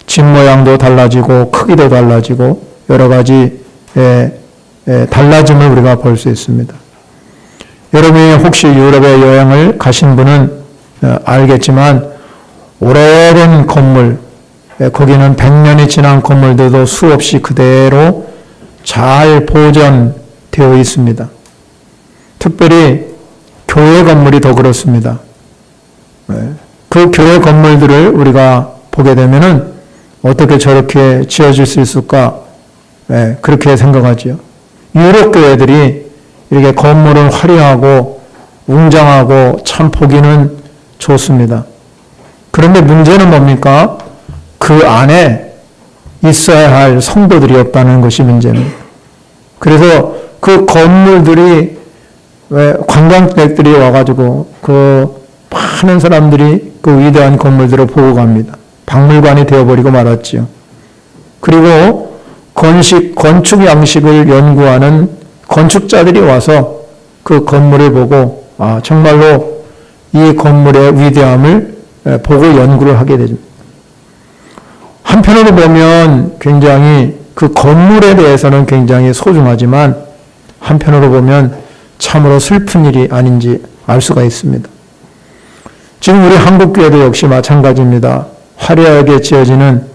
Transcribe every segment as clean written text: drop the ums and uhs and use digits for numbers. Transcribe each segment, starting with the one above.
집 모양도 달라지고 크기도 달라지고 여러 가지 달라짐을 우리가 볼 수 있습니다. 여러분이 혹시 유럽에 여행을 가신 분은 알겠지만 오래된 건물, 거기는 100년이 지난 건물들도 수없이 그대로 잘 보존되어 있습니다. 특별히 교회 건물이 더 그렇습니다. 그 교회 건물들을 우리가 보게 되면은 어떻게 저렇게 지어질 수 있을까? 그렇게 생각하지요. 유럽 교회들이 이렇게 건물은 화려하고 웅장하고 참 보기는 좋습니다. 그런데 문제는 뭡니까? 그 안에 있어야 할 성도들이 없다는 것이 문제입니다. 그래서 그 건물들이 관광객들이 와가지고 그 많은 사람들이 그 위대한 건물들을 보고 갑니다. 박물관이 되어버리고 말았지요. 그리고 건축 양식을 연구하는 건축자들이 와서 그 건물을 보고 정말로 이 건물의 위대함을 보고 연구를 하게 됩니다. 한편으로 보면 굉장히 그 건물에 대해서는 굉장히 소중하지만 한편으로 보면 참으로 슬픈 일이 아닌지 알 수가 있습니다. 지금 우리 한국교회도 역시 마찬가지입니다. 화려하게 지어지는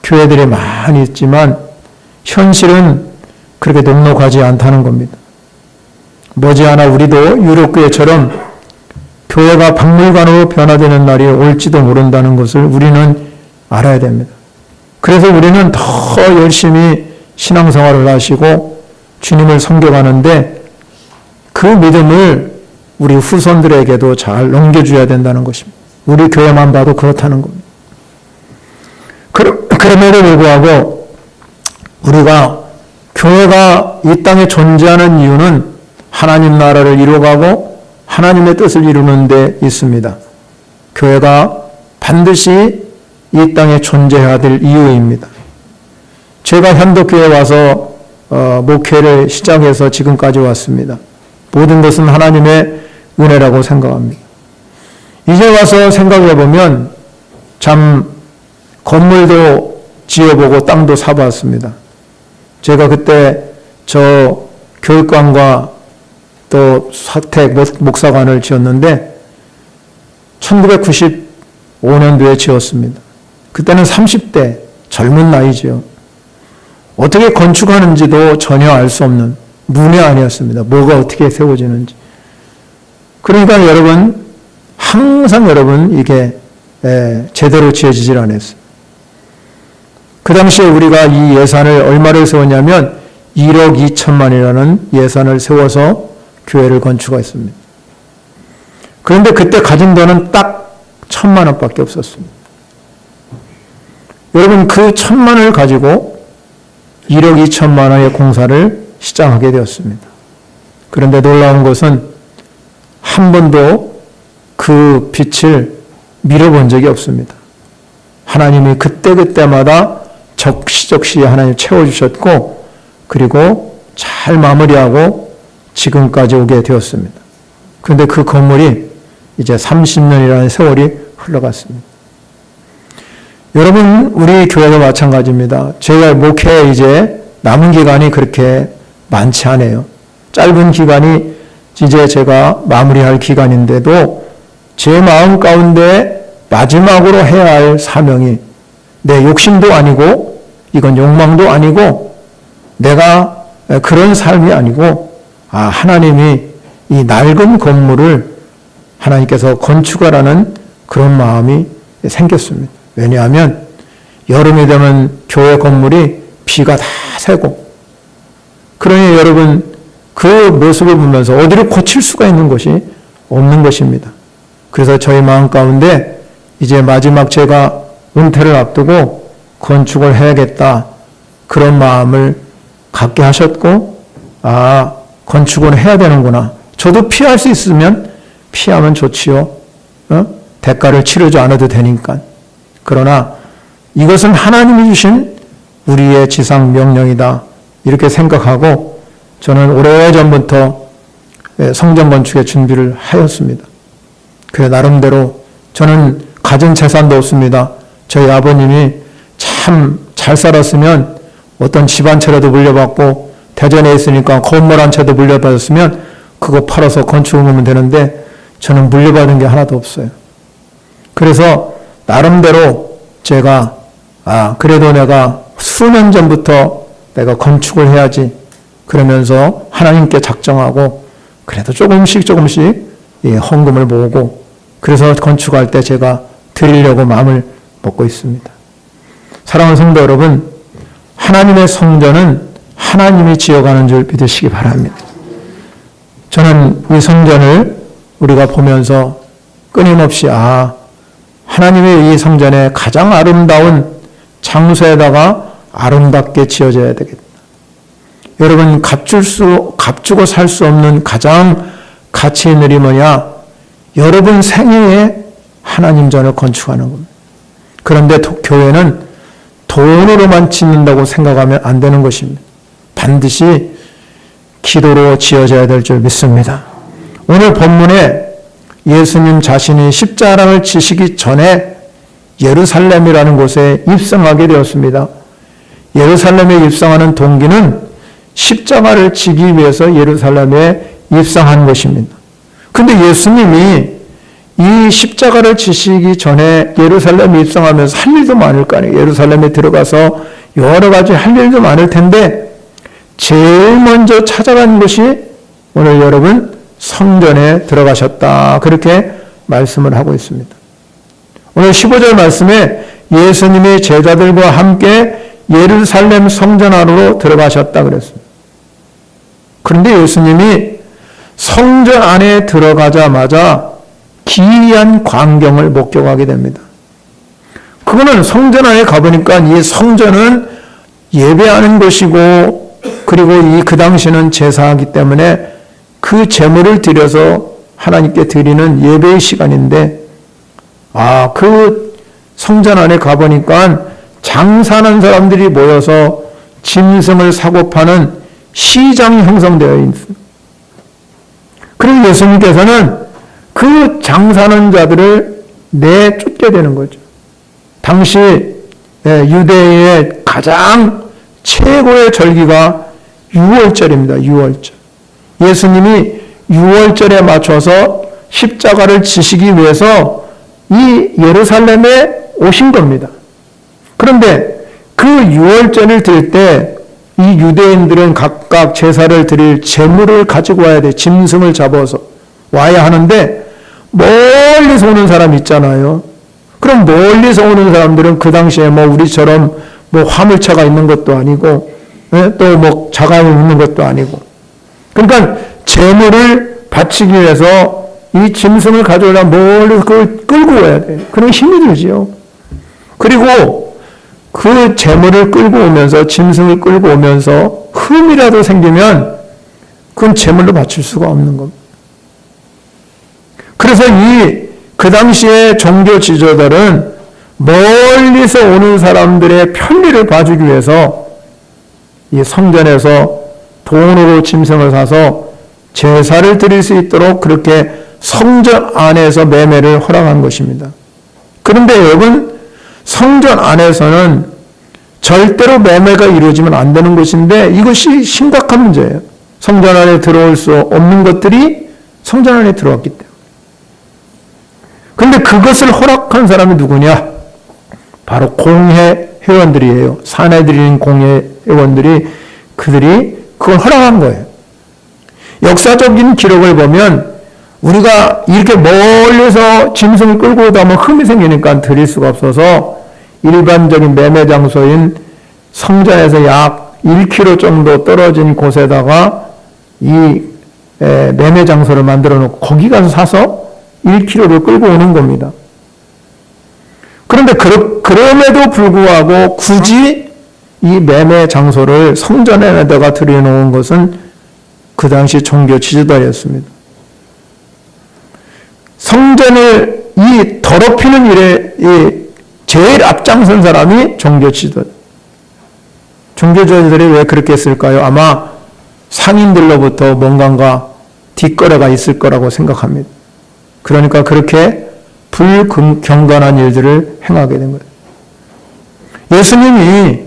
교회들이 많이 있지만 현실은 그렇게 녹록하지 않다는 겁니다. 머지않아 우리도 유럽교회처럼 교회가 박물관으로 변화되는 날이 올지도 모른다는 것을 우리는 알아야 됩니다. 그래서 우리는 더 열심히 신앙생활을 하시고 주님을 섬겨가는데 그 믿음을 우리 후손들에게도 잘 넘겨줘야 된다는 것입니다. 우리 교회만 봐도 그렇다는 겁니다. 그럼에도 불구하고 우리가 교회가 이 땅에 존재하는 이유는 하나님 나라를 이루어가고 하나님의 뜻을 이루는 데 있습니다. 교회가 반드시 이 땅에 존재해야 될 이유입니다. 제가 현덕교회에 와서 목회를 시작해서 지금까지 왔습니다. 모든 것은 하나님의 은혜라고 생각합니다. 이제 와서 생각해 보면 참 건물도 지어보고 땅도 사봤습니다. 제가 그때 저 교육관과 또 사택 목사관을 지었는데 1995년도에 지었습니다. 그때는 30대 젊은 나이죠. 어떻게 건축하는지도 전혀 알 수 없는 문외 아니었습니다. 뭐가 어떻게 세워지는지. 그러니까 여러분 항상 이게 제대로 지어지질 않았어요. 그 당시에 우리가 이 예산을 얼마를 세웠냐면 1억 2천만이라는 예산을 세워서 교회를 건축했습니다. 그런데 그때 가진 돈은 딱 1,000만 원밖에 없었습니다. 여러분 그 1,000만 원을 가지고 1억 2천만 원의 공사를 시작하게 되었습니다. 그런데 놀라운 것은 한 번도 그 빛을 밀어본 적이 없습니다. 하나님이 그때그때마다 적시적시 하나님 채워주셨고 그리고 잘 마무리하고 지금까지 오게 되었습니다. 그런데 그 건물이 이제 30년이라는 세월이 흘러갔습니다. 여러분 우리 교회도 마찬가지입니다. 제가 목회에 이제 남은 기간이 그렇게 많지 않아요. 짧은 기간이 이제 제가 마무리할 기간인데도 제 마음 가운데 마지막으로 해야 할 사명이 내 욕심도 아니고 이건 욕망도 아니고 내가 그런 삶이 아니고 하나님이 이 낡은 건물을 하나님께서 건축하라는 그런 마음이 생겼습니다. 왜냐하면 여름이 되면 교회 건물이 비가 다 새고 그러니 여러분 그 모습을 보면서 어디를 고칠 수가 있는 것이 없는 것입니다. 그래서 저희 마음 가운데 이제 마지막 제가 은퇴를 앞두고 건축을 해야겠다 그런 마음을 갖게 하셨고 건축을 해야 되는구나. 저도 피할 수 있으면 피하면 좋지요. 대가를 치르지 않아도 되니까. 그러나 이것은 하나님이 주신 우리의 지상 명령이다 이렇게 생각하고 저는 오래전부터 성전 건축의 준비를 하였습니다. 그래 나름대로 저는 가진 재산도 없습니다. 저희 아버님이 참 잘 살았으면 어떤 집 한 채라도 물려받고 대전에 있으니까 건물 한 채도 물려받았으면 그거 팔아서 건축하면 되는데 저는 물려받은 게 하나도 없어요. 그래서 나름대로 제가 그래도 내가 수년 전부터 내가 건축을 해야지 그러면서 하나님께 작정하고 그래도 조금씩 헌금을 모으고 그래서 건축할 때 제가 드리려고 마음을 먹고 있습니다. 사랑하는 성도 여러분, 하나님의 성전은 하나님이 지어가는 줄 믿으시기 바랍니다. 저는 이 성전을 우리가 보면서 끊임없이 하나님의 이 성전에 가장 아름다운 장소에다가 아름답게 지어져야 되겠다. 여러분, 값주고 살 수 없는 가장 가치 있는 일이 뭐냐? 여러분 생애에 하나님 전을 건축하는 겁니다. 그런데 교회는 돈으로만 짓는다고 생각하면 안 되는 것입니다. 반드시 기도로 지어져야 될 줄 믿습니다. 오늘 본문에 예수님 자신이 십자가를 지시기 전에 예루살렘이라는 곳에 입성하게 되었습니다. 예루살렘에 입성하는 동기는 십자가를 지기 위해서 예루살렘에 입성한 것입니다. 근데 예수님이 이 십자가를 지시기 전에 예루살렘에 입성하면서 할 일도 많을 거 아니에요. 예루살렘에 들어가서 여러 가지 할 일도 많을 텐데 제일 먼저 찾아간 것이 오늘 여러분 성전에 들어가셨다. 그렇게 말씀을 하고 있습니다. 오늘 15절 말씀에 예수님이 제자들과 함께 예루살렘 성전 안으로 들어가셨다 그랬습니다. 그런데 예수님이 성전 안에 들어가자마자 기이한 광경을 목격하게 됩니다. 그거는 성전 안에 가보니까 이 성전은 예배하는 것이고 그리고 그 당시는 제사하기 때문에 그 제물을 드려서 하나님께 드리는 예배의 시간인데 그 성전 안에 가보니까 장사하는 사람들이 모여서 짐승을 사고 파는 시장이 형성되어 있습니다. 그리고 예수님께서는 그 장사하는 자들을 내쫓게 되는 거죠. 당시 유대의 가장 최고의 절기가 유월절입니다. 유월절. 예수님이 유월절에 맞춰서 십자가를 지시기 위해서 이 예루살렘에 오신 겁니다. 그런데 그 유월절을 드릴 때 이 유대인들은 각각 제사를 드릴 제물을 가지고 와야 돼. 짐승을 잡아서 와야 하는데 멀리서 오는 사람 있잖아요. 그럼 멀리서 오는 사람들은 그 당시에 우리처럼 화물차가 있는 것도 아니고 또 자가용이 있는 것도 아니고 그러니까 제물을 바치기 위해서 이 짐승을 가져오려면 멀리서 그걸 끌고 와야 돼요. 그럼 힘이 들지요. 그리고 그 제물을 끌고 오면서 짐승을 끌고 오면서 흠이라도 생기면 그건 제물로 바칠 수가 없는 겁니다. 그래서 그 당시에 종교 지도자들은 멀리서 오는 사람들의 편리를 봐주기 위해서 이 성전에서 돈으로 짐승을 사서 제사를 드릴 수 있도록 그렇게 성전 안에서 매매를 허락한 것입니다. 그런데 여러분, 성전 안에서는 절대로 매매가 이루어지면 안 되는 것인데 이것이 심각한 문제예요. 성전 안에 들어올 수 없는 것들이 성전 안에 들어왔기 때문에. 그런데 그것을 허락한 사람이 누구냐? 바로 공회 회원들이에요. 사내들인 공회 회원들이 그들이 그걸 허락한 거예요. 역사적인 기록을 보면 우리가 이렇게 멀리서 짐승을 끌고 오다 보면 흠이 생기니까 드릴 수가 없어서 일반적인 매매 장소인 성전에서 약 1km 정도 떨어진 곳에다가 이 매매 장소를 만들어 놓고 거기 가서 사서 1km를 끌고 오는 겁니다. 그런데 그럼에도 불구하고 굳이 이 매매 장소를 성전에다가 들여놓은 것은 그 당시 종교 지도자였습니다. 성전을 이 더럽히는 일에 제일 앞장선 사람이 종교 지도자. 종교 지도자들이 왜 그렇게 했을까요? 아마 상인들로부터 뭔가 뒷거래가 있을 거라고 생각합니다. 그러니까 그렇게 불경건한 일들을 행하게 된 거예요. 예수님이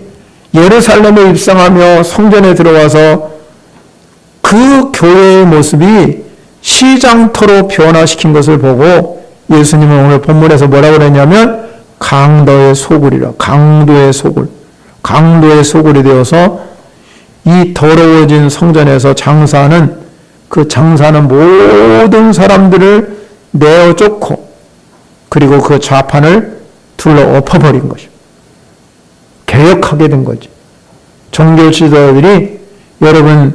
예루살렘에 입성하며 성전에 들어와서 그 교회의 모습이 시장터로 변화시킨 것을 보고 예수님은 오늘 본문에서 뭐라고 그랬냐면 강도의 소굴이라. 강도의 소굴. 강도의 소굴이 되어서 이 더러워진 성전에서 장사하는 그 장사하는 모든 사람들을 내어 쫓고 그리고 그 좌판을 둘러 엎어버린 것이죠. 개혁하게 된 거죠. 종교 지도자들이 여러분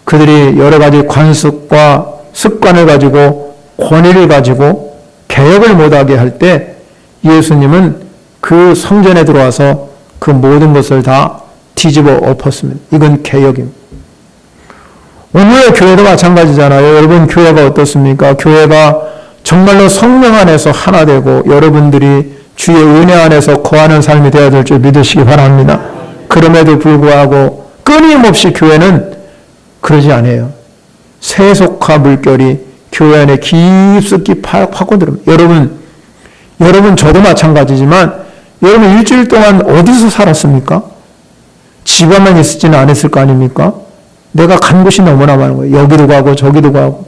그들이 여러 가지 관습과 습관을 가지고 권위를 가지고 개혁을 못하게 할 때 예수님은 그 성전에 들어와서 그 모든 것을 다 뒤집어 엎었습니다. 이건 개혁입니다. 오늘의 교회도 마찬가지잖아요. 여러분 교회가 어떻습니까? 교회가 정말로 성령 안에서 하나 되고 여러분들이 주의 은혜 안에서 거하는 삶이 되어야 될 줄 믿으시기 바랍니다. 그럼에도 불구하고 끊임없이 교회는 그러지 않아요. 세속화 물결이 교회 안에 깊숙이 파고들습니다. 여러분 저도 마찬가지지만 여러분 일주일 동안 어디서 살았습니까? 집 안만 있지는 않았을 거 아닙니까? 내가 간 곳이 너무나 많은 거예요. 여기도 가고 저기도 가고.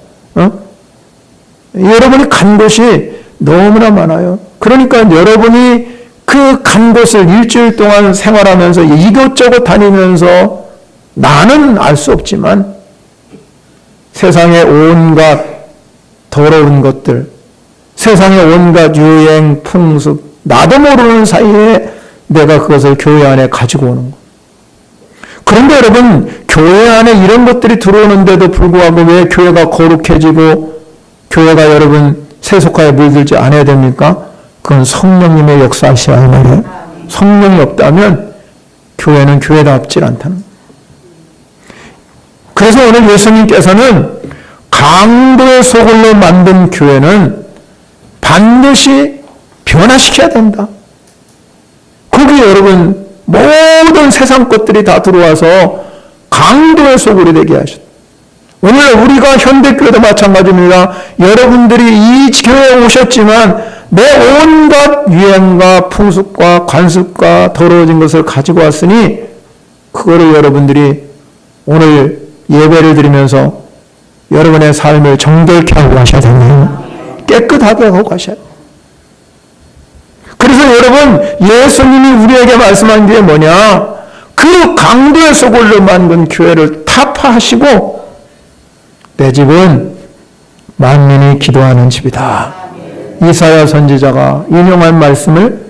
여러분이 간 곳이 너무나 많아요. 그러니까 여러분이 그 간 곳을 일주일 동안 생활하면서 이것저것 다니면서 나는 알 수 없지만 세상의 온갖 더러운 것들, 세상의 온갖 유행, 풍습, 나도 모르는 사이에 내가 그것을 교회 안에 가지고 오는 거예요. 그런데 여러분, 교회 안에 이런 것들이 들어오는데도 불구하고 왜 교회가 거룩해지고 교회가 여러분 세속화에 물들지 않아야 됩니까? 그건 성령님의 역사하셔야 할 말이에요. 성령이 없다면 교회는 교회답지 않다는 거예요. 그래서 오늘 예수님께서는 강도의 소굴로 만든 교회는 반드시 변화시켜야 된다. 거기 여러분 모든 세상 것들이 다 들어와서 강도의 소굴이 되게 하셨다. 오늘 우리가 현대교회도 마찬가지입니다. 여러분들이 이 교회에 오셨지만 내 온갖 유행과 풍습과 관습과 더러워진 것을 가지고 왔으니 그거를 여러분들이 오늘 예배를 드리면서 여러분의 삶을 정결케 하고 가셔야 됩니다. 깨끗하게 하고 가셔야 돼요. 그래서 여러분 예수님이 우리에게 말씀한 게 뭐냐? 그 강도의 소굴로 만든 교회를 타파하시고 내 집은 만민이 기도하는 집이다. 이사야 선지자가 인용한 말씀을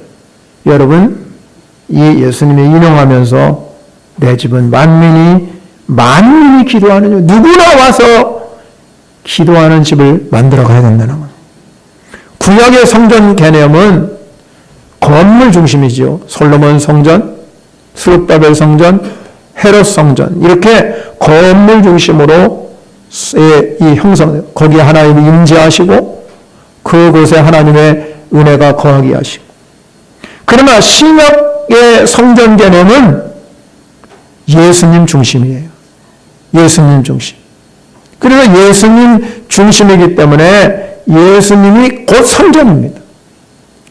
여러분 이 예수님이 인용하면서 내 집은 만민이 기도하는 집, 누구나 와서 기도하는 집을 만들어 가야 된다는 거예요. 구약의 성전 개념은 건물 중심이죠. 솔로몬 성전, 스룹바벨 성전, 헤롯 성전 이렇게 건물 중심으로 이 형성, 거기에 하나님이 임재하시고 그곳에 하나님의 은혜가 거하게 하시고. 그러나 신약의 성전 개념은 예수님 중심이에요. 예수님 중심. 그래서 예수님 중심이기 때문에 예수님이 곧 성전입니다.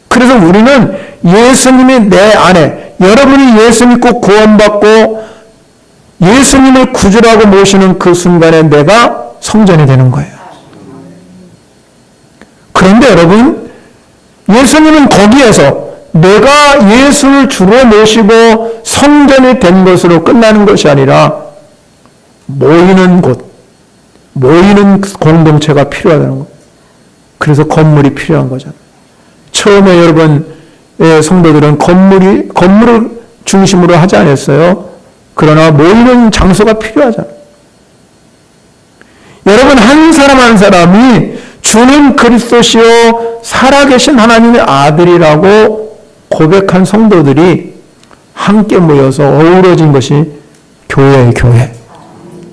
그래서 우리는 예수님이 내 안에, 여러분이 예수 믿고 구원받고 예수님을 구주라고 모시는 그 순간에 내가 성전이 되는 거예요. 그런데 여러분, 예수님은 거기에서 내가 예수를 주로 모시고 성전이 된 것으로 끝나는 것이 아니라 모이는 곳, 모이는 공동체가 필요하다는 거예요. 그래서 건물이 필요한 거잖아요. 처음에 여러분의 성도들은 건물을 중심으로 하지 않았어요. 그러나 모이는 장소가 필요하잖아요. 여러분 한 사람 한 사람이 주는 그리스도시요 살아계신 하나님의 아들이라고 고백한 성도들이 함께 모여서 어우러진 것이 교회예요. 교회.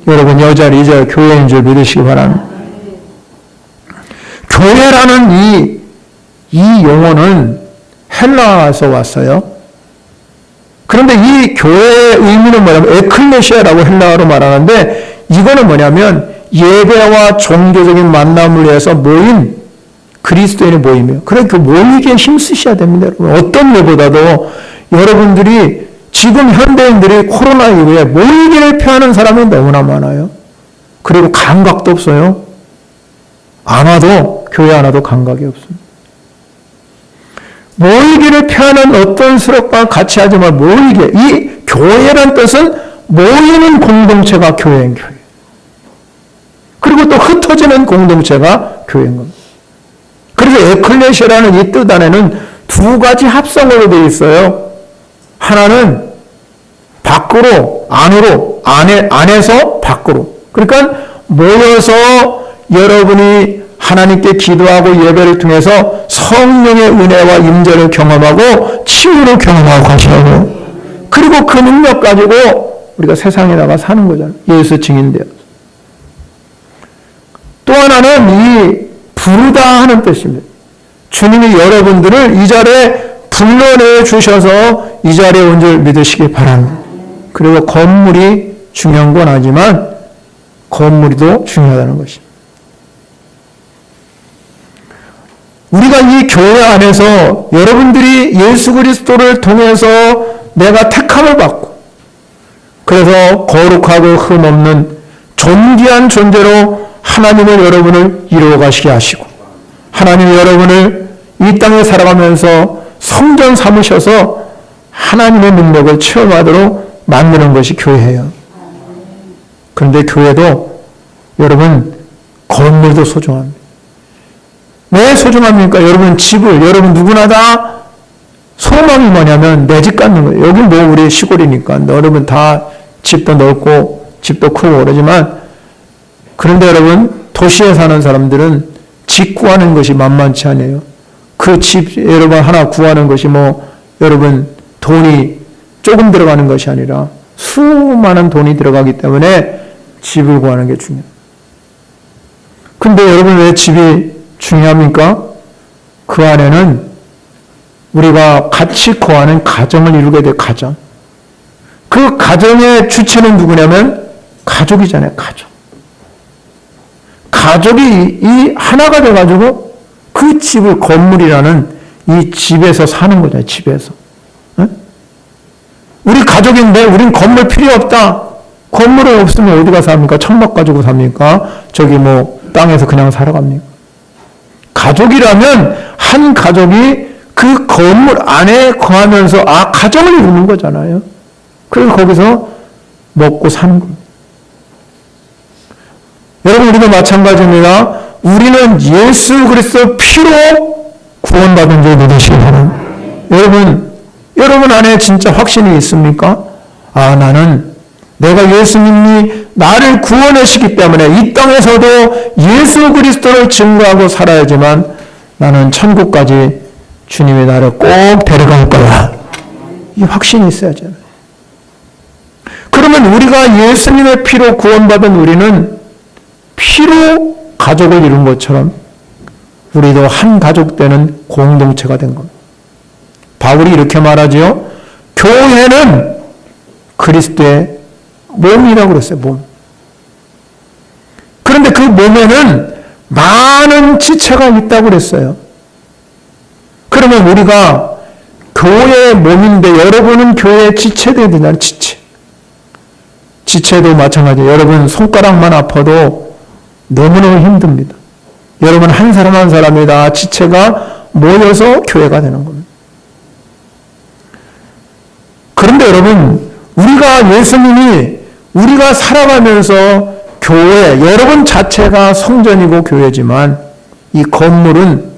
여러분 여자리 이제 교회인 줄 믿으시기 바랍니다. 교회라는 이 용어는 헬라어에서 왔어요. 그런데 이 교회의 의미는 뭐냐면 에클레시아라고 헬라어로 말하는데 이거는 뭐냐면 예배와 종교적인 만남을 위해서 모인 그리스도인의 모임이에요. 그래 그 모이기에 힘쓰셔야 됩니다. 여러분. 어떤 예보다도 여러분들이 지금 현대인들이 코로나 이후에 모이기를 피하는 사람이 너무나 많아요. 그리고 감각도 없어요. 안 와도, 교회 안 와도 감각이 없습니다. 모이기를 피하는 어떤 수록과 같이 하지만 모이게, 이 교회란 뜻은 모이는 공동체가 교회인 교회. 그리고 또 흩어지는 공동체가 교회인 겁니다. 그래서 에클레시아라는 이 뜻 안에는 두 가지 합성어로 되어 있어요. 하나는 밖으로, 안으로, 안에서 밖으로. 그러니까 모여서 여러분이 하나님께 기도하고 예배를 통해서 성령의 은혜와 임재를 경험하고 치유를 경험하고 가시라고. 그리고 그 능력 가지고 우리가 세상에 나가 사는 거잖아요. 예수 증인되어. 또 하나는 이 부르다 하는 뜻입니다. 주님이 여러분들을 이 자리에 불러내 주셔서 이 자리에 온 줄 믿으시기 바랍니다. 그리고 건물이 중요한 건 아니지만 건물이 중요하다는 것입니다. 우리가 이 교회 안에서 여러분들이 예수 그리스도를 통해서 내가 택함을 받고 그래서 거룩하고 흠없는 존귀한 존재로 하나님은 여러분을 이루어 가시게 하시고 하나님이 여러분을 이 땅에 살아가면서 성전 삼으셔서 하나님의 능력을 체험하도록 만드는 것이 교회예요. 그런데 교회도 여러분 건물도 소중합니다. 왜 소중합니까? 여러분 집을 여러분 누구나 다 소망이 뭐냐면 내 집 갖는 거예요. 여기 뭐 우리 시골이니까 여러분 다 집도 넓고 집도 크고 그러지만 그런데 여러분 도시에 사는 사람들은 집 구하는 것이 만만치 않아요. 그 집 여러분 하나 구하는 것이 뭐 여러분 돈이 조금 들어가는 것이 아니라 수많은 돈이 들어가기 때문에 집을 구하는 게 중요해요. 근데 여러분 왜 집이 중요합니까? 그 안에는 우리가 같이 거하는 가정을 이루게 될 가정. 그 가정의 주체는 누구냐면 가족이잖아요. 가족. 가족이 이 하나가 돼가지고 그 집을 건물이라는 이 집에서 사는 거잖아요. 집에서. 네? 우리 가족인데 우린 건물 필요 없다. 건물이 없으면 어디가 삽니까? 천막 가지고 삽니까? 저기 뭐 땅에서 그냥 살아갑니까? 가족이라면 한 가족이 그 건물 안에 거하면서 가정을 이루는 거잖아요. 그래서 거기서 먹고 사는 겁니다. 여러분 우리도 마찬가지입니다. 우리는 예수 그리스도 피로 구원받은 줄 믿으시기 바랍니다. 여러분 안에 진짜 확신이 있습니까? 나는 내가 예수님이 나를 구원하시기 때문에 이 땅에서도 예수 그리스도를 증거하고 살아야지만 나는 천국까지 주님이 나를 꼭 데려갈 거야. 이 확신이 있어야잖아요. 그러면 우리가 예수님의 피로 구원받은 우리는 피로 가족을 이룬 것처럼 우리도 한 가족 되는 공동체가 된 겁니다. 바울이 이렇게 말하지요. 교회는 그리스도의 몸이라고 그랬어요. 몸. 그런데 그 몸에는 많은 지체가 있다고 그랬어요. 그러면 우리가 교회의 몸인데 여러분은 교회의 지체들이 된다는 지체. 지체도 마찬가지예요. 여러분 손가락만 아파도 너무너무 힘듭니다. 여러분 한 사람 한 사람이 다 지체가 모여서 교회가 되는 겁니다. 그런데 여러분 우리가 예수님이 우리가 살아가면서 교회, 여러분 자체가 성전이고 교회지만 이 건물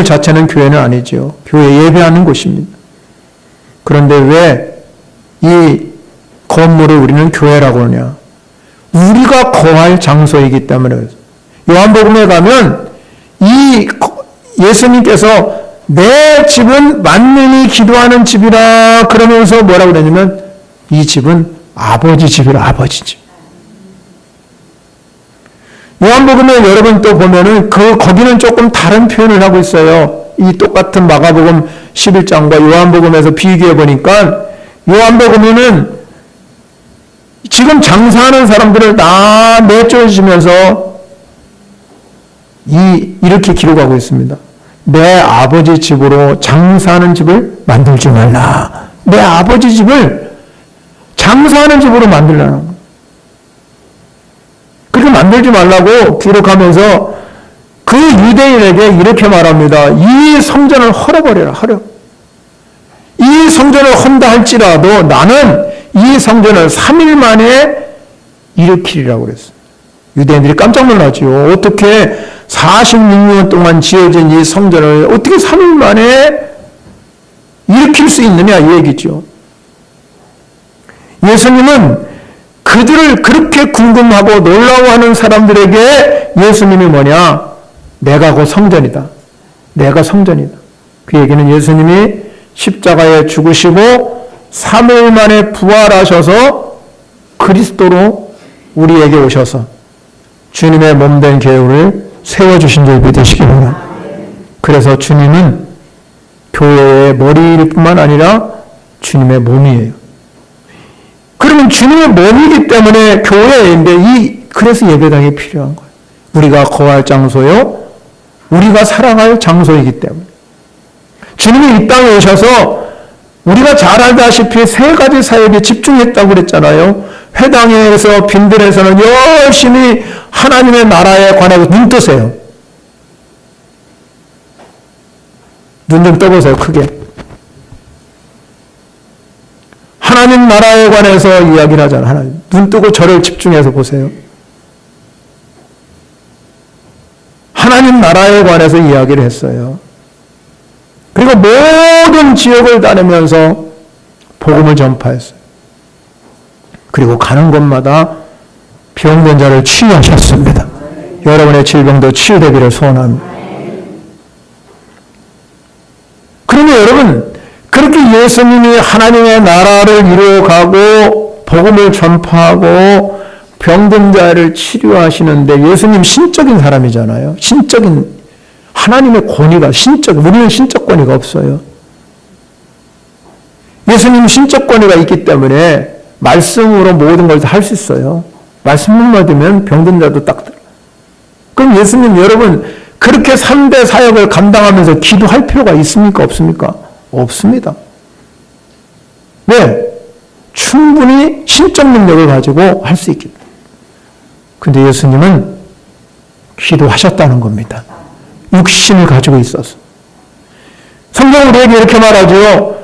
자체는 교회는 아니죠. 교회 예배하는 곳입니다. 그런데 왜 이 건물을 우리는 교회라고 하냐? 우리가 거할 장소이기 때문에. 요한복음에 가면 이 예수님께서 내 집은 만민이 기도하는 집이라 그러면서 뭐라고 그러냐면 이 집은 아버지 집이라. 아버지 집. 요한복음에 여러분 또 보면은 거기는 조금 다른 표현을 하고 있어요. 이 똑같은 마가복음 11장과 요한복음에서 비교해 보니까 요한복음에는 지금 장사하는 사람들을 다 내쫓으면서 이렇게 기록하고 있습니다. 내 아버지 집으로 장사하는 집을 만들지 말라. 내 아버지 집을 장사하는 집으로 만들라는 거예요. 그렇게 만들지 말라고 기록하면서 그 유대인에게 이렇게 말합니다. 이 성전을 헐어버려라. 이 성전을 헌다 할지라도 나는 이 성전을 3일 만에 일으키리라고 그랬어요. 유대인들이 깜짝 놀랐죠. 어떻게 46년 동안 지어진 이 성전을 어떻게 3일 만에 일으킬 수 있느냐 이 얘기죠. 예수님은 그들을 그렇게 궁금하고 놀라워하는 사람들에게 예수님이 뭐냐? 내가 곧 성전이다. 내가 성전이다. 그 얘기는 예수님이 십자가에 죽으시고 3일 만에 부활하셔서 그리스도로 우리에게 오셔서 주님의 몸된 교회를 세워주신 줄 믿으시기 바랍니다. 그래서 주님은 교회의 머리일 뿐만 아니라 주님의 몸이에요. 그러면 주님의 몸이기 때문에 교회인데 그래서 예배당이 필요한 거예요. 우리가 거할 장소요. 우리가 살아갈 장소이기 때문에. 주님이 이 땅에 오셔서 우리가 잘 알다시피 3가지 사역에 집중했다고 그랬잖아요. 회당에서 빈들에서는 열심히 하나님의 나라에 관해서 눈 뜨세요. 눈 좀 떠보세요. 크게. 하나님 나라에 관해서 이야기를 하잖아요. 하나님. 눈 뜨고 저를 집중해서 보세요. 하나님 나라에 관해서 이야기를 했어요. 그리고 모든 지역을 다니면서 복음을 전파했어요. 그리고 가는 곳마다 병든 자를 치유하셨습니다. 여러분의 질병도 치유되기를 소원합니다. 그러면 여러분 그렇게 예수님이 하나님의 나라를 이루어가고 복음을 전파하고 병든 자를 치료하시는데 예수님 신적인 사람이잖아요. 신적인 하나님의 권위가 우리는 신적 권위가 없어요. 예수님 신적 권위가 있기 때문에 말씀으로 모든 걸 다 할 수 있어요. 말씀만 받으면 병든 자도 딱 들어요. 그럼 예수님 여러분 그렇게 3대 사역을 감당하면서 기도할 필요가 있습니까? 없습니까? 없습니다. 왜? 충분히 신적 능력을 가지고 할 수 있기 때문에. 근데 예수님은 기도하셨다는 겁니다. 육신을 가지고 있어서. 성경은 우리에게 이렇게 말하죠.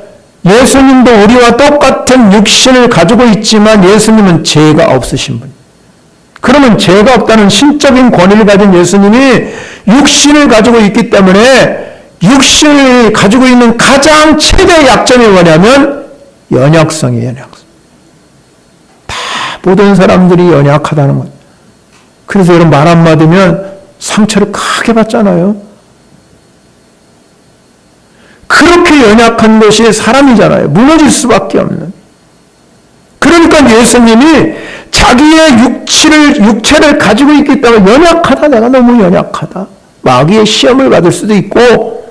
예수님도 우리와 똑같은 육신을 가지고 있지만 예수님은 죄가 없으신 분. 그러면 죄가 없다는 신적인 권위를 가진 예수님이 육신을 가지고 있기 때문에 육신을 가지고 있는 가장 최대의 약점이 뭐냐면 연약성이에요. 연약성. 다 모든 사람들이 연약하다는 거예요. 그래서 여러분 말 한마디면 상처를 크게 받잖아요. 그렇게 연약한 것이 사람이잖아요. 무너질 수밖에 없는. 그러니까 예수님이 자기의 육체를 가지고 있기 때문에 연약하다. 내가 너무 연약하다. 마귀의 시험을 받을 수도 있고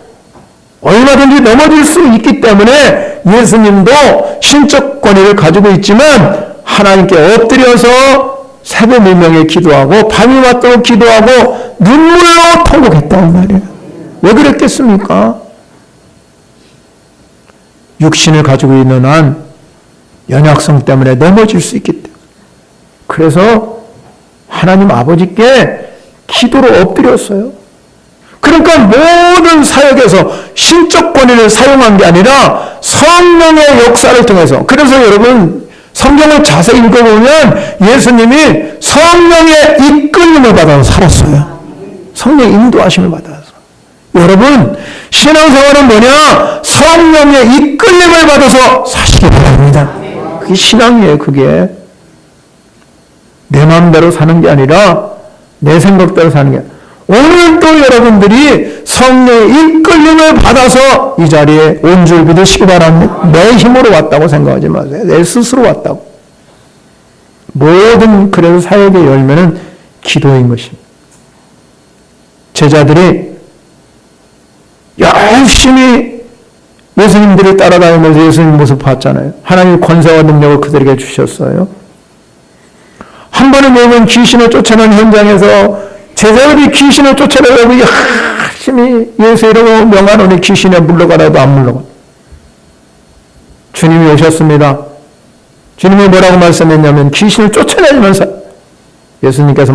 얼마든지 넘어질 수 있기 때문에 예수님도 신적 권위를 가지고 있지만 하나님께 엎드려서 새벽 밀명에 기도하고 밤이 맞도록 기도하고 눈물로 통곡했단 말이에요. 왜 그랬겠습니까? 육신을 가지고 있는 한 연약성 때문에 넘어질 수 있기 때문에. 그래서 하나님 아버지께 기도로 엎드렸어요. 그러니까 모든 사역에서 신적 권위를 사용한 게 아니라 성령의 역사를 통해서. 그래서 여러분 성경을 자세히 읽어보면 예수님이 성령의 이끌림을 받아서 살았어요. 성령의 인도하심을 받아서. 여러분 신앙생활은 뭐냐? 성령의 이끌림을 받아서 사시기 바랍니다. 그게 신앙이에요. 그게 내 마음대로 사는 게 아니라 내 생각대로 사는 게 아니라 오늘도 여러분들이 성령의 이끌림을 받아서 이 자리에 온 줄 믿으시기 바랍니다. 내 힘으로 왔다고 생각하지 마세요. 내 스스로 왔다고. 모든 그래서 사역의 열매는 기도인 것입니다. 제자들이 열심히 예수님들을 따라다니면서 예수님 모습 봤잖아요. 하나님 권세와 능력을 그들에게 주셨어요. 한 번은 여러분 귀신을 쫓아내는 현장에서 제자들이 귀신을 쫓아내려고 열심히 예수 이름으로 명하노니 귀신에 물러가라도 안 물러가. 주님이 오셨습니다. 주님이 뭐라고 말씀했냐면 귀신을 쫓아내면서 예수님께서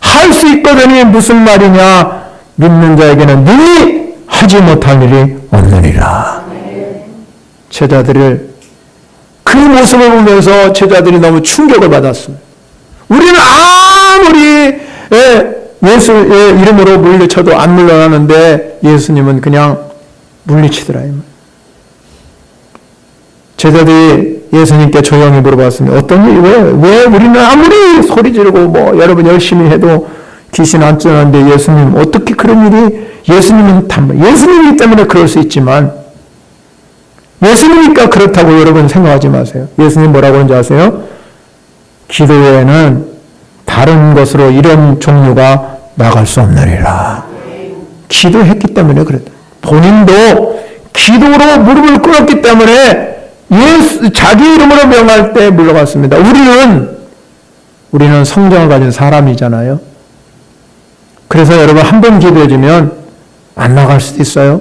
할 수 있거든이 무슨 말이냐, 믿는 자에게는 능히 하지 못할 일이 없느니라. 제자들을 그 모습을 보면서 제자들이 너무 충격을 받았습니다. 우리는 아무리 예수의 이름으로 물리쳐도 안 물러나는데 예수님은 그냥 물리치더라. 제자들이 예수님께 조용히 물어봤습니다. 어떤 일이 왜 우리는 아무리 소리 지르고 여러분 열심히 해도 귀신 안 쫓아내는데 예수님 어떻게 그런 일이, 예수님은 예수님이기 때문에 그럴 수 있지만 예수님이니까 그렇다고 여러분 생각하지 마세요. 예수님 뭐라고 하는지 아세요? 기도 외에는 다른 것으로 이런 종류가 나갈 수 없느니라. 기도했기 때문에 그랬다. 본인도 기도로 무릎을 꿇었기 때문에 자기 이름으로 명할 때 물러갔습니다. 우리는 성령을 가진 사람이잖아요. 그래서 여러분 한 번 기도해주면 안 나갈 수도 있어요.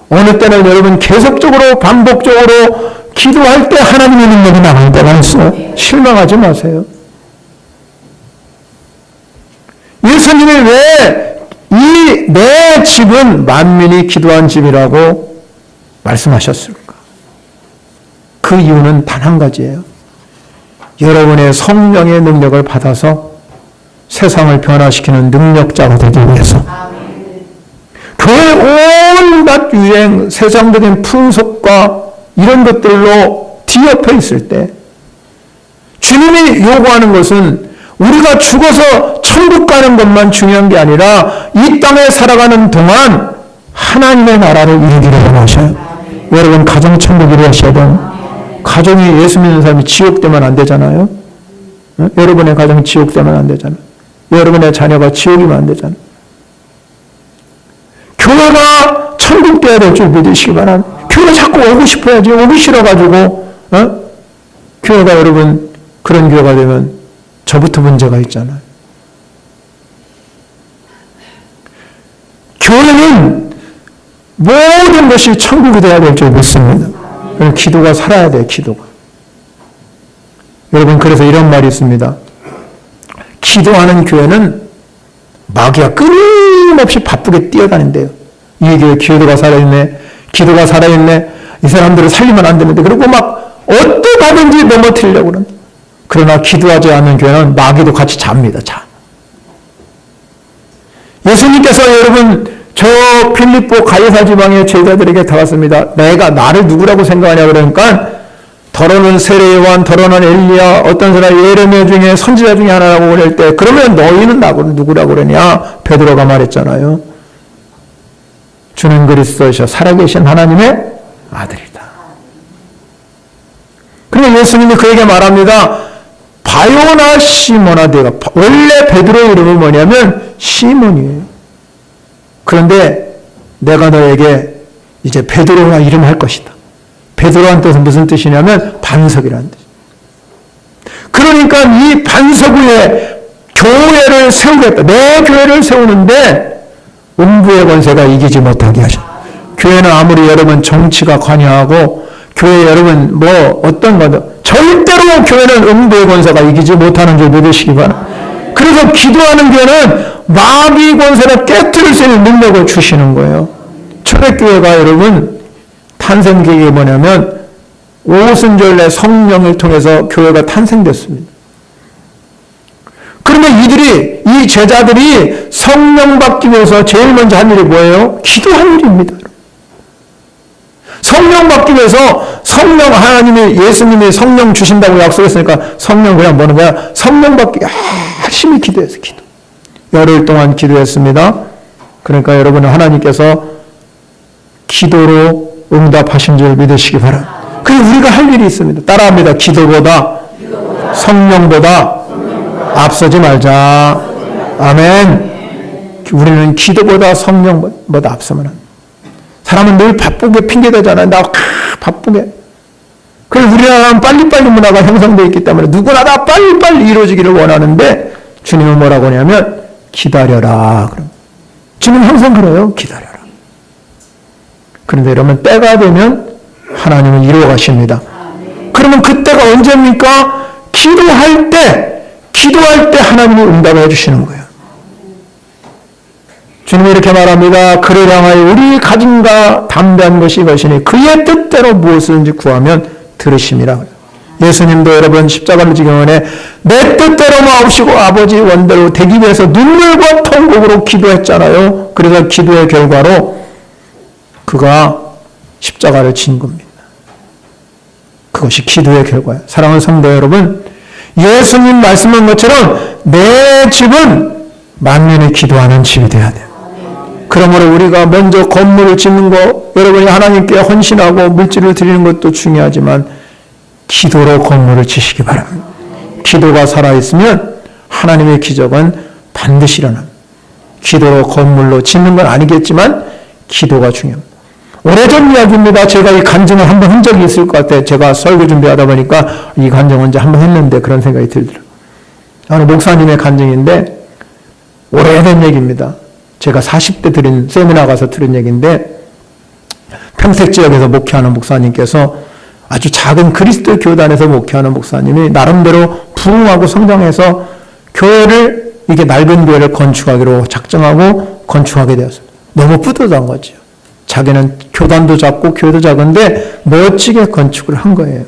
어느 때는 여러분 계속적으로 반복적으로 기도할 때 하나님의 능력이 나갈 때가 있어요. 실망하지 마세요. 예수님이 왜 내 집은 만민이 기도한 집이라고 말씀하셨을까? 그 이유는 단 한 가지예요. 여러분의 성령의 능력을 받아서 세상을 변화시키는 능력자가 되기 위해서. 교회 온갖 유행, 세상적인 풍속과 이런 것들로 뒤엎여 있을 때 주님이 요구하는 것은 우리가 죽어서 천국 가는 것만 중요한 게 아니라 이 땅에 살아가는 동안 하나님의 나라를 이루기를 원하셔요. 여러분 가정 천국이 되셔야 돼요. 가정이 예수 믿는 사람이 지옥되면 안 되잖아요. 여러분의 가정이 지옥되면 안 되잖아요. 여러분의 자녀가 지옥이면 안 되잖아요. 교회가 천국 돼야 될 줄 믿으시기 바랍니다. 교회 자꾸 오고 싶어야지. 오기 싫어가지고 교회가 여러분 그런 교회가 되면 저부터 문제가 있잖아요. 교회는 모든 것이 천국이 돼야 될 줄 믿습니다. 기도가 살아야 돼요. 기도가. 여러분 그래서 이런 말이 있습니다. 기도하는 교회는 마귀가 끊임없이 바쁘게 뛰어다닌대요. 이 교회 기도가 살아있네. 기도가 살아있네. 이 사람들을 살리면 안 되는데 그리고 막 어떠하든지 넘어뜨리려고 그런다. 그러나 기도하지 않는 교회는 마귀도 같이 잡니다. 자. 예수님께서 여러분 저 빌립보 가이사 지방의 제자들에게 다가왔습니다. 내가 나를 누구라고 생각하냐 그러니까 더러는 세례요한, 더러는 엘리야, 어떤 사람이 예레미야 중에 선지자 중에 하나라고 그럴 때 그러면 너희는 누구라고 그러냐? 베드로가 말했잖아요. 주는 그리스도이셔 살아계신 하나님의 아들이다. 그러면 예수님이 그에게 말합니다. 바요나 시몬아 네가 원래 베드로의 이름은 뭐냐면 시몬이에요. 그런데 내가 너에게 이제 베드로라 이름 할 것이다. 베드로란 뜻은 무슨 뜻이냐면 반석이라는 뜻. 그러니까 이 반석 위에 교회를 세우겠다. 내 교회를 세우는데 음부의 권세가 이기지 못하게 하셔. 교회는 아무리 여러분 정치가 관여하고 교회 여러분 어떤 것도 절대로 교회는 음부의 권세가 이기지 못하는 줄 믿으시기 바랍니다. 그래서 기도하는 교회는 마귀 권세를 깨뜨릴 수 있는 능력을 주시는 거예요. 초대교회가 여러분 탄생 계기가 뭐냐면 오순절날 성령을 통해서 교회가 탄생됐습니다. 그러면 이 제자들이 성령 받기 위해서 제일 먼저 한 일이 뭐예요? 기도할 일입니다. 성령 받기 위해서 성령 하나님이 예수님이 성령 주신다고 약속했으니까 성령 그냥 뭐는 거야? 성령 받기 열심히 기도했어요. 기도. 열흘 동안 기도했습니다. 그러니까 여러분은 하나님께서 기도로 응답하신 줄 믿으시기 바랍니다. 그리고 우리가 할 일이 있습니다. 따라합니다. 기도보다 성령보다 앞서지 말자. 아멘. 우리는 기도보다 성령보다 앞서면 합니다. 사람은 늘 바쁘게 핑계대잖아요. 나 바쁘게. 그래서 우리나라는 빨리빨리 문화가 형성되어 있기 때문에 누구나 다 빨리빨리 이루어지기를 원하는데 주님은 뭐라고 하냐면 기다려라. 그럼 지금 항상 그래요. 기다려라. 그런데 여러분 때가 되면 하나님은 이루어 가십니다. 그러면 그때가 언제입니까? 기도할 때 하나님이 응답해 주시는 거예요. 주님이 이렇게 말합니다. 그를 향하여 우리 가진과 담대한 것이 이것이니 그의 뜻대로 무엇이든지 구하면 들으심이라. 예수님도 여러분 십자가를 지경원에 내 뜻대로 마옵시고 아버지 원대로 되기 위해서 눈물과 통곡으로 기도했잖아요. 그래서 기도의 결과로 그가 십자가를 진 겁니다. 그것이 기도의 결과예요. 사랑하는 성도 여러분, 예수님 말씀한 것처럼 내 집은 만민이 기도하는 집이 돼야 돼요. 그러므로 우리가 먼저 건물을 짓는 거, 여러분이 하나님께 헌신하고 물질을 드리는 것도 중요하지만 기도로 건물을 지시기 바랍니다. 기도가 살아있으면 하나님의 기적은 반드시 일어납니다. 기도로 건물로 짓는 건 아니겠지만 기도가 중요합니다. 오래전 이야기입니다. 제가 이 간증을 한번 한 적이 있을 것 같아요. 제가 설교 준비하다 보니까 이 간증 언제 한번 했는데 그런 생각이 들더라고요. 어느 목사님의 간증인데 오래된 얘기입니다. 제가 40대 들은 세미나 가서 들은 얘기인데 평택 지역에서 목회하는 목사님께서 아주 작은 그리스도 교단에서 목회하는 목사님이 나름대로 부흥하고 성장해서 교회를 이게 낡은 교회를 건축하기로 작정하고 건축하게 되었습니다. 너무 뿌듯한 거죠. 자기는 교단도 작고 교회도 작은데 멋지게 건축을 한 거예요.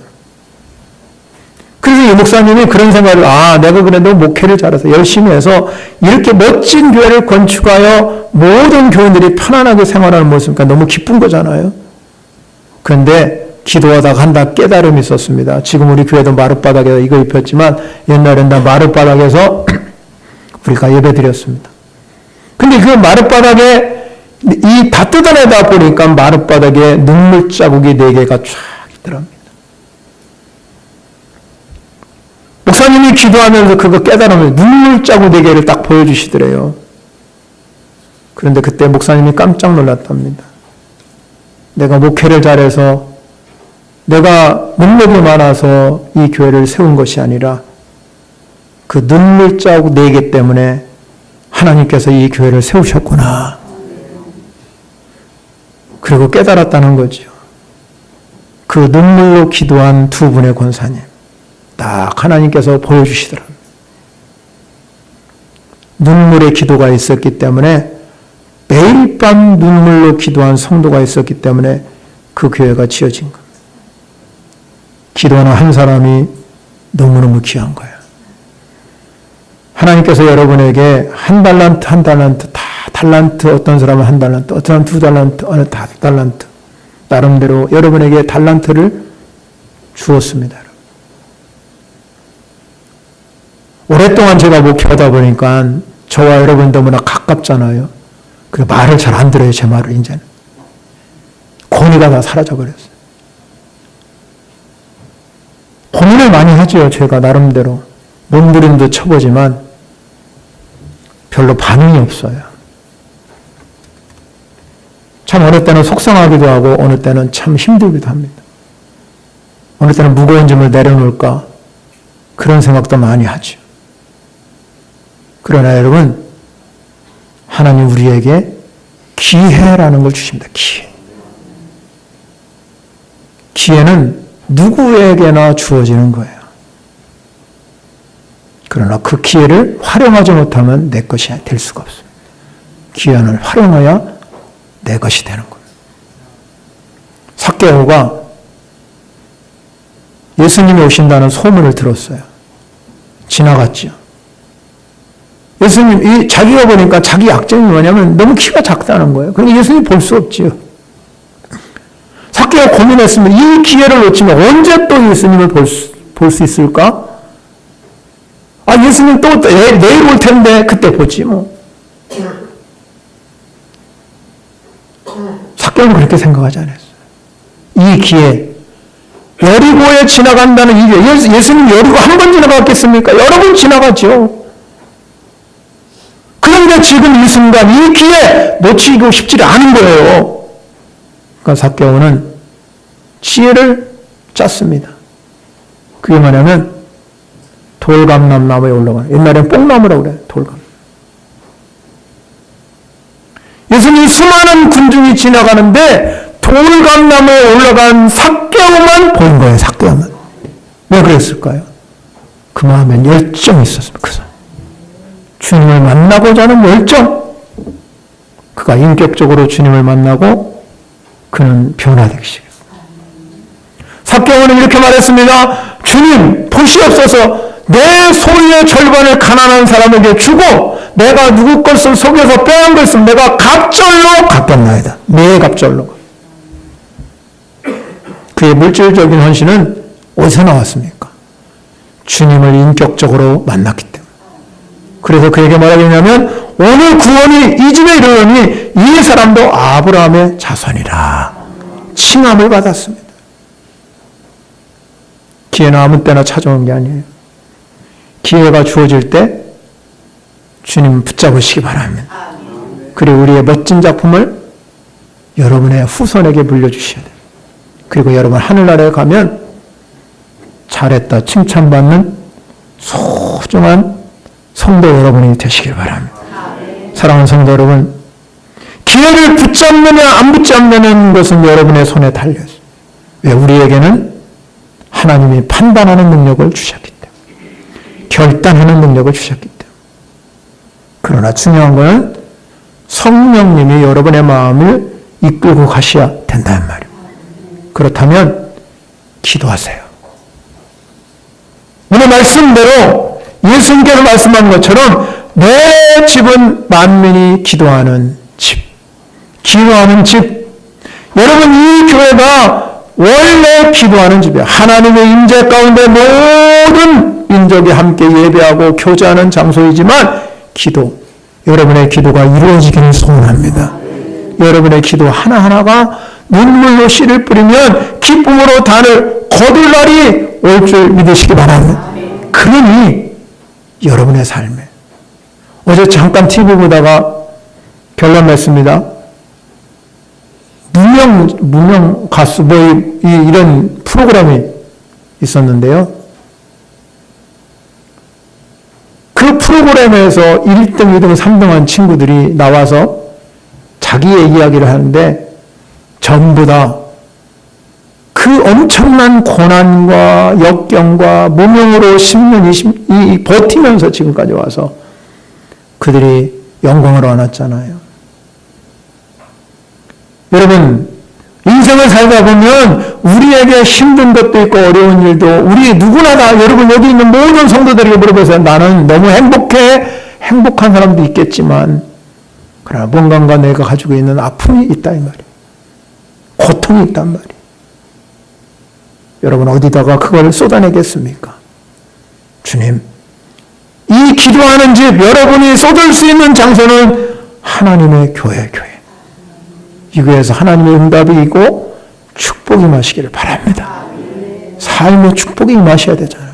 그래서 이 목사님이 그런 생각을 내가 그래도 목회를 잘해서 열심히 해서 이렇게 멋진 교회를 건축하여 모든 교인들이 편안하게 생활하는 모습이니까 너무 기쁜 거잖아요. 그런데 기도하다가 한다 깨달음이 있었습니다. 지금 우리 교회도 마룻바닥에서 이거 입혔지만 옛날엔 다 마룻바닥에서 우리가 예배드렸습니다. 근데 그 마룻바닥에 이 다 뜯어내다 보니까 마룻바닥에 눈물 자국이 4개가 쫙 있더랍니다. 목사님이 기도하면서 그거 깨달으면 눈물 자국 4개를 딱 보여주시더래요. 그런데 그때 목사님이 깜짝 놀랐답니다. 내가 목회를 잘해서 내가 능력이 많아서 이 교회를 세운 것이 아니라 그 눈물 자국 4개 때문에 하나님께서 이 교회를 세우셨구나. 그리고 깨달았다는 거죠. 그 눈물로 기도한 2분의 권사님. 딱 하나님께서 보여주시더랍니다. 눈물의 기도가 있었기 때문에 매일 밤 눈물로 기도한 성도가 있었기 때문에 그 교회가 지어진 겁니다. 기도하는 한 사람이 너무너무 귀한 거예요. 하나님께서 여러분에게 한 달란트 다 달란트, 어떤 사람은 1달란트, 어떤 사람은 2달란트, 어느 5달란트 나름대로 여러분에게 달란트를 주었습니다. 오랫동안 제가 목회하다 보니까 저와 여러분 너무나 가깝잖아요. 그래서 말을 잘 안 들어요. 제 말을 이제는. 권위가 다 사라져버렸어요. 고민을 많이 하죠. 제가 나름대로. 몸부림도 쳐보지만 별로 반응이 없어요. 참 어느 때는 속상하기도 하고 어느 때는 참 힘들기도 합니다. 어느 때는 무거운 짐을 내려놓을까 그런 생각도 많이 하죠. 그러나 여러분 하나님 우리에게 기회라는 걸 주십니다. 기회는 누구에게나 주어지는 거예요. 그러나 그 기회를 활용하지 못하면 내 것이 될 수가 없습니다. 기회를 활용해야 내 것이 되는 겁니다. 삭개오가 예수님이 오신다는 소문을 들었어요. 지나갔죠. 예수님, 자기가 보니까 자기 약점이 뭐냐면 너무 키가 작다는 거예요. 그러니까 예수님 볼 수 없지요. 삭개오가 고민했으면 이 기회를 놓치면 언제 또 예수님을 볼 수 있을까? 예수님 또 내일 올 텐데 그때 보지 뭐. 삭개오는 그렇게 생각하지 않았어요. 이 기회, 여리고에 지나간다는 이 기회, 예수님 여리고 한 번 지나갔겠습니까? 여러 번 지나갔죠. 그런데 지금 이 순간 이 기회 놓치고 싶지 않은 거예요. 그러니까 삭개오는 지혜를 짰습니다. 그게 뭐냐면 돌감람나무에 올라가는, 옛날엔 뽕나무라고 그래요. 돌감. 예수님 수많은 군중이 지나가는데 돌감나무에 올라간 삭개오만 보인 거예요. 삭개오만. 왜 그랬을까요? 그 마음엔 열정이 있었습니다. 그 사람. 주님을 만나고자 하는 열정. 그가 인격적으로 주님을 만나고 그는 변화되기 시작했어요. 삭개오는 이렇게 말했습니다. 주님, 보시옵소서. 내 소유의 절반을 가난한 사람에게 주고 내가 누구 것을 속여서 빼앗은 것을 내가 갑절로 갚았나이다. 내 갑절로. 그의 물질적인 헌신은 어디서 나왔습니까? 주님을 인격적으로 만났기 때문에. 그래서 그에게 뭐라고 했냐면 오늘 구원이 이 집에 이르러니 이 사람도 아브라함의 자손이라 칭함을 받았습니다. 기회는 아무 때나 찾아오는 게 아니에요. 기회가 주어질 때 주님 붙잡으시기 바랍니다. 그리고 우리의 멋진 작품을 여러분의 후손에게 물려주셔야 돼요. 그리고 여러분 하늘나라에 가면 잘했다 칭찬받는 소중한 성도 여러분이 되시길 바랍니다. 사랑하는 성도 여러분, 기회를 붙잡느냐 안 붙잡느냐는 것은 여러분의 손에 달려있어요. 왜? 우리에게는 하나님이 판단하는 능력을 주셨기 때문에, 결단하는 능력을 주셨기 때문에. 그러나 중요한 것은 성령님이 여러분의 마음을 이끌고 가셔야 된다는 말이에요. 그렇다면 기도하세요. 오늘 말씀대로 예수님께서 말씀한 것처럼 내 집은 만민이 기도하는 집, 기도하는 집. 여러분, 이 교회가 원래 기도하는 집이에요. 하나님의 임재 가운데 모든 민족이 함께 예배하고 교제하는 장소이지만 기도, 여러분의 기도가 이루어지기를 소원합니다. 여러분의 기도 하나하나가 눈물로 씨를 뿌리면 기쁨으로 단을 거둘 날이 올 줄 믿으시기 바랍니다. 그러니 여러분의 삶에, 어제 잠깐 TV 보다가 결론냈습니다. 무명 가수 이런 프로그램이 있었는데요. 그 프로그램에서 1등, 2등, 3등 한 친구들이 나와서 자기의 이야기를 하는데 전부 다 그 엄청난 고난과 역경과 무명으로 10년, 20년 버티면서 지금까지 와서 그들이 영광을 얻었잖아요. 여러분, 인생을 살다 보면 우리에게 힘든 것도 있고 어려운 일도 우리 누구나 다, 여러분 여기 있는 모든 성도들에게 물어보세요. 나는 너무 행복해. 행복한 사람도 있겠지만 그러나 뭔가 내가 가지고 있는 아픔이 있다 이 말이에요. 고통이 있단 말이에요. 여러분 어디다가 그걸 쏟아내겠습니까? 주님, 이 기도하는 집, 여러분이 쏟을 수 있는 장소는 하나님의 교회. 이 교회에서 하나님의 응답이 있고 축복이 임하시기를 바랍니다. 삶의 축복이 임하셔야 되잖아요.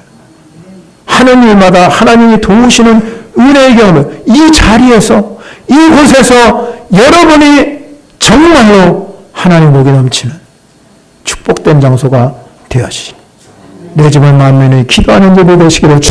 하는 일마다 하나님이 도우시는 은혜의 경험을 이 자리에서, 이곳에서 여러분이 정말로 하나님 복이 넘치는 축복된 장소가 되어지시니 내 집은 만민이 기도하는 집이 되시기를 축원합니다.